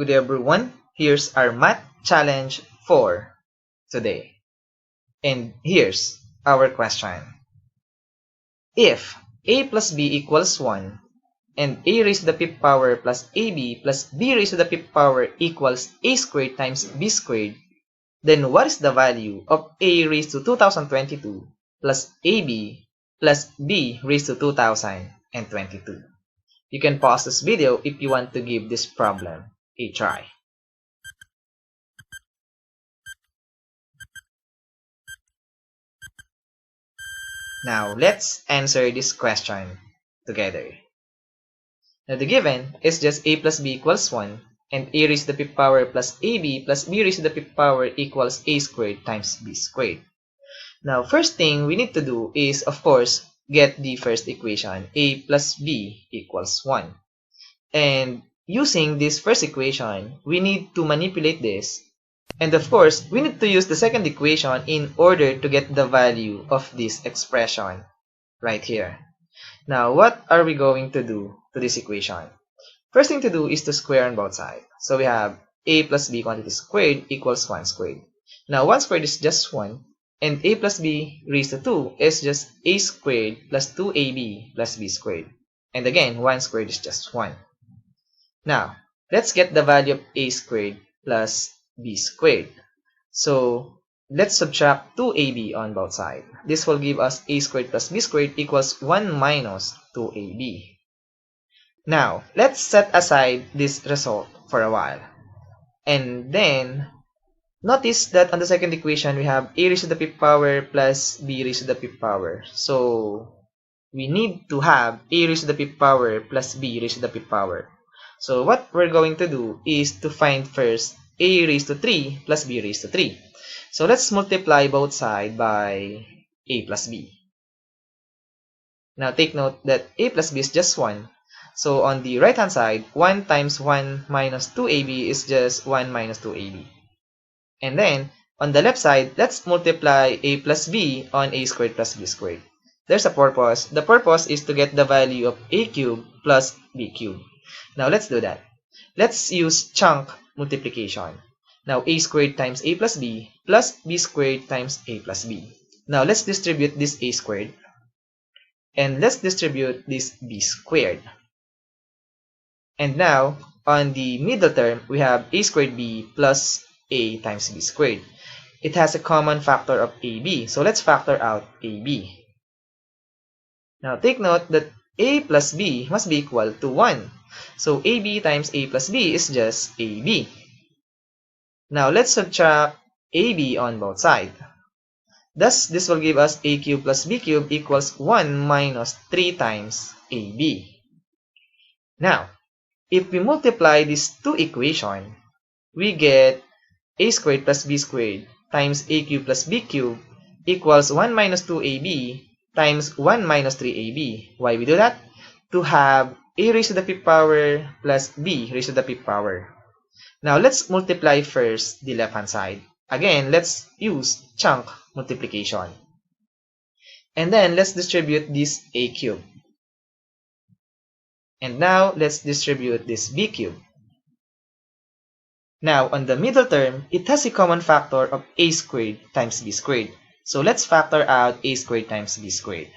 Good day everyone, here's our math challenge for today. And here's our question. If a plus b equals 1 and a raised to the fifth power plus ab plus b raised to the fifth power equals a squared times b squared, then what is the value of a raised to 2022 plus ab plus b raised to 2022? You can pause this video if you want to give this problem a try. Now, let's answer this question together. Now, the given is just a plus b equals 1 and a raised to the fifth power plus ab plus b raised to the fifth power equals a squared times b squared. Now, first thing we need to do is, of course, get the first equation, a plus b equals 1. And using this first equation, we need to manipulate this. And of course, we need to use the second equation in order to get the value of this expression right here. Now, what are we going to do to this equation? First thing to do is to square on both sides. So we have a plus b quantity squared equals 1 squared. Now, 1 squared is just 1, and a plus b raised to 2 is just a squared plus 2ab plus b squared. And again, 1 squared is just 1. Now, let's get the value of a squared plus b squared. So, let's subtract 2ab on both sides. This will give us a squared plus b squared equals 1 minus 2ab. Now, let's set aside this result for a while. And then, notice that on the second equation, we have a raised to the fifth power plus b raised to the fifth power. So, we need to have a raised to the fifth power plus b raised to the fifth power. So, what we're going to do is to find first a raised to 3 plus b raised to 3. So, let's multiply both sides by a plus b. Now, take note that a plus b is just 1. So, on the right-hand side, 1 times 1 minus 2ab is just 1 minus 2ab. And then, on the left side, let's multiply a plus b on a squared plus b squared. There's a purpose. The purpose is to get the value of a cubed plus b cubed. Now, let's do that. Let's use chunk multiplication. Now, a squared times a plus b squared times a plus b. Now, let's distribute this a squared. And let's distribute this b squared. And now, on the middle term, we have a squared b plus a times b squared. It has a common factor of ab. So, let's factor out ab. Now, take note that a plus b must be equal to 1. So, ab times a plus b is just ab. Now, let's subtract ab on both sides. Thus, this will give us a cubed plus b cubed equals 1 minus 3 times ab. Now, if we multiply these two equations, we get a squared plus b squared times a cubed plus b cubed equals 1 minus 2ab times 1 minus 3ab. Why we do that? To have a raised to the fifth power plus b raised to the fifth power. Now, let's multiply first the left-hand side. Again, let's use chunk multiplication. And then, let's distribute this a cubed. And now, let's distribute this b cubed. Now, on the middle term, it has a common factor of a squared times b squared. So, let's factor out a squared times b squared.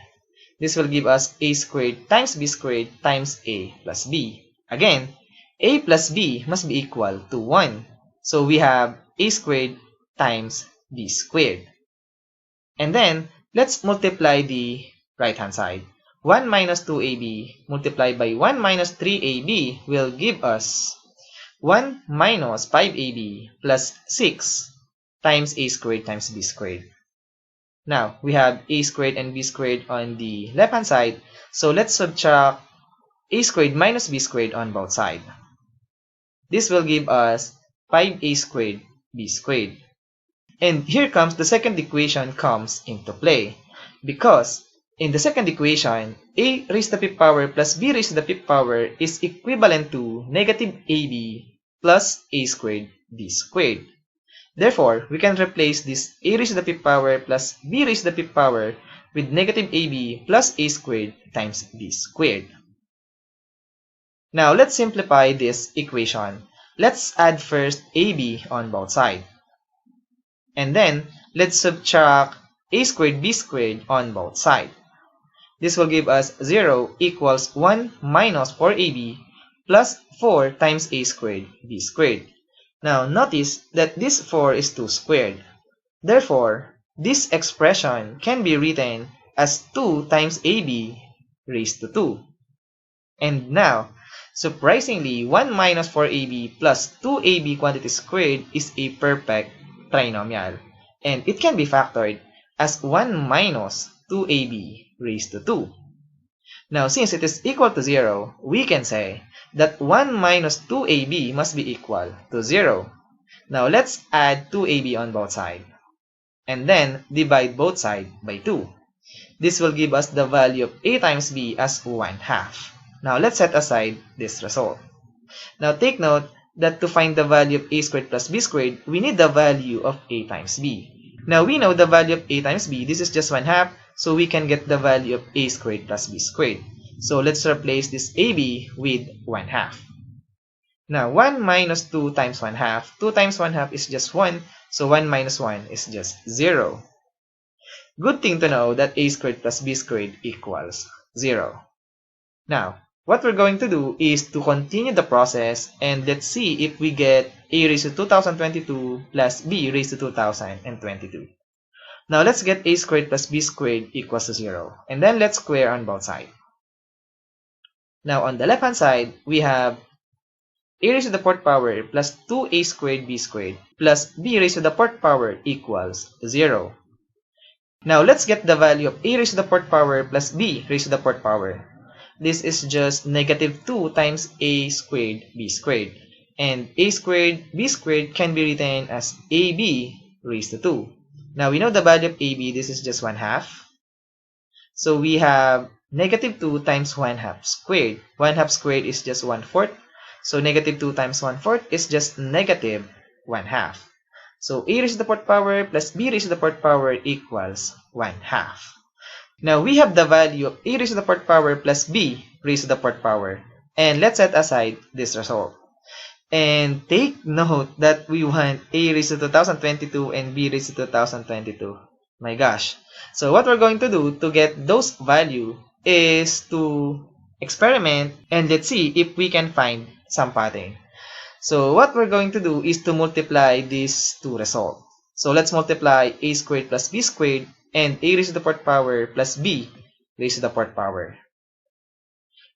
This will give us a squared times b squared times a plus b. Again, a plus b must be equal to 1. So, we have a squared times b squared. And then, let's multiply the right-hand side. 1 minus 2ab multiplied by 1 minus 3ab will give us 1 minus 5ab plus 6 times a squared times b squared. Now, we have a squared and b squared on the left-hand side. So, let's subtract a squared minus b squared on both sides. This will give us 5a squared b squared. And here comes the second equation comes into play. Because in the second equation, a raised to the fifth power plus b raised to the fifth power is equivalent to negative ab plus a squared b squared. Therefore, we can replace this a raised to the fifth power plus b raised to the fifth power with negative ab plus a squared times b squared. Now, let's simplify this equation. let's add first AB on both sides. And then, let's subtract A squared B squared on both sides. This will give us 0 equals 1 minus 4AB plus 4 times A squared B squared. Now, notice that this 4 is 2 squared. Therefore, this expression can be written as 2 times AB raised to 2. And now, surprisingly, 1 minus 4AB plus 2AB quantity squared is a perfect trinomial. And it can be factored as 1 minus 2AB raised to 2. Now, since it is equal to 0, we can say that 1 minus 2AB must be equal to 0. Now, let's add 2AB on both sides. And then, divide both sides by 2. This will give us the value of A times B as 1/2. Now, let's set aside this result. Now, take note that to find the value of A squared plus B squared, we need the value of A times B. Now, we know the value of A times B. This is just 1/2, so we can get the value of A squared plus B squared. So, let's replace this AB with 1/2. Now, 1 minus 2 times 1/2. 2 times 1/2 is just 1, so 1 minus 1 is just 0. Good thing to know that A squared plus B squared equals 0. Now, what we're going to do is to continue the process and let's see if we get A raised to 2022 plus B raised to 2022. Now, let's get A squared plus B squared equals to 0. And then let's square on both sides. Now, on the left-hand side, we have A raised to the 4th power plus 2A squared B squared plus B raised to the 4th power equals 0. Now, let's get the value of A raised to the 4th power plus B raised to the 4th power. This is just negative 2 times A squared B squared. And A squared B squared can be written as AB raised to 2. Now, we know the value of AB. This is just 1/2. So, we have negative 2 times 1/2 squared. 1/2 squared is just 1/4. So, negative 2 times 1/4 is just negative 1/2. So, A raised to the 4th power plus B raised to the 4th power equals 1/2. Now, we have the value of A raised to the 4th power plus B raised to the 4th power. And let's set aside this result. And take note that we want A raised to 2022 and B raised to 2022. My gosh. So, what we're going to do to get those values is to experiment and let's see if we can find some pattern. So, what we're going to do is to multiply these two results. So, let's multiply A squared plus B squared and A raised to the 4th power plus B raised to the 4th power.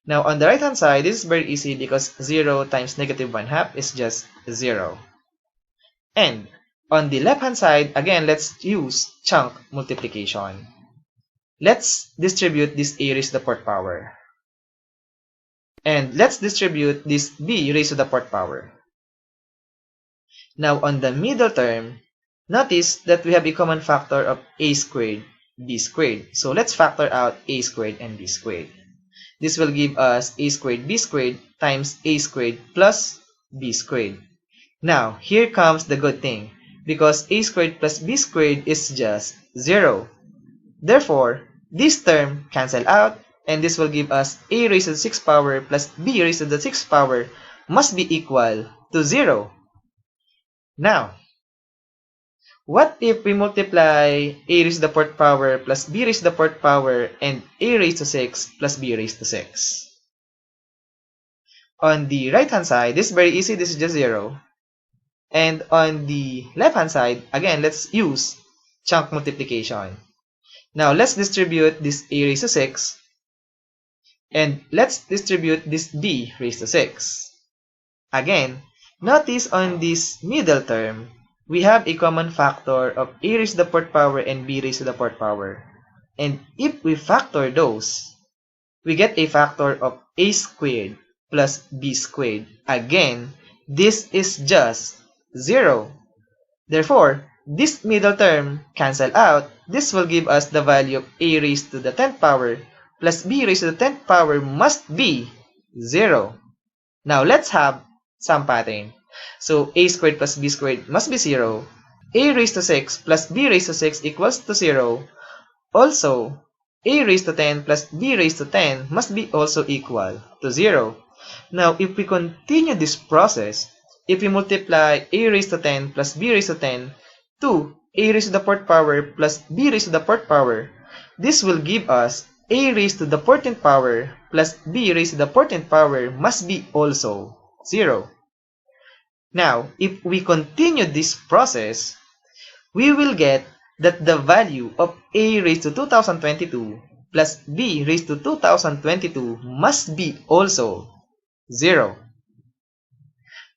Now, on the right-hand side, this is very easy because 0 times negative 1/2 is just 0. And on the left-hand side, again, let's use chunk multiplication. Let's distribute this A raised to the 4th power. And let's distribute this B raised to the 4th power. Now, on the middle term, notice that we have a common factor of A squared, B squared. So, let's factor out A squared and B squared. This will give us A squared B squared times A squared plus B squared. Now, here comes the good thing. Because A squared plus B squared is just 0. Therefore, this term cancel out and this will give us A raised to the 6th power plus B raised to the 6th power must be equal to 0. Now, what if we multiply A raised to the 4th power plus B raised to the 4th power and A raised to 6 plus B raised to 6? On the right-hand side, this is very easy. This is just 0. And on the left-hand side, again, let's use chunk multiplication. Now, let's distribute this A raised to 6. And let's distribute this B raised to 6. Again, notice on this middle term, we have a common factor of A raised to the 4th power and B raised to the 4th power. And if we factor those, we get a factor of A squared plus B squared. Again, this is just 0. Therefore, this middle term cancel out. This will give us the value of A raised to the 10th power plus B raised to the 10th power must be 0. Now, let's have some pattern. So, A squared plus B squared must be 0. A raised to 6 plus B raised to 6 equals to 0. Also, A raised to 10 plus B raised to 10 must be also equal to 0. Now, if we continue this process, if we multiply a raised to 10 plus b raised to 10 to a raised to the 4th power plus b raised to the 4th power, this will give us a raised to the 14th power plus b raised to the 14th power must be also 0. Now, if we continue this process, we will get that the value of a raised to 2022 plus b raised to 2022 must be also 0.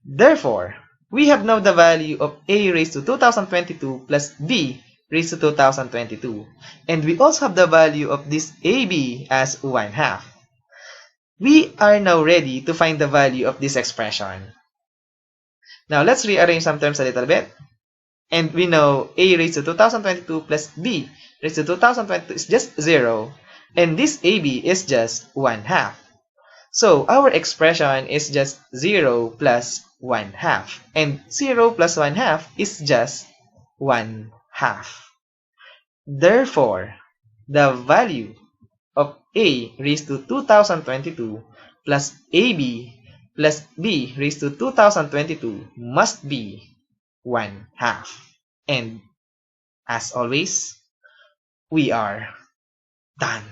Therefore, we have now the value of a raised to 2022 plus b raised to 2022. And we also have the value of this ab as 1/2. We are now ready to find the value of this expression. Now, let's rearrange some terms a little bit. And we know a raised to 2022 plus b raised to 2022 is just 0. And this ab is just 1/2. So, our expression is just 0 plus 1/2. And 0 plus 1/2 is just 1/2. Therefore, the value of a raised to 2022 plus ab plus b raised to 2022 must be 1/2. And as always, we are done.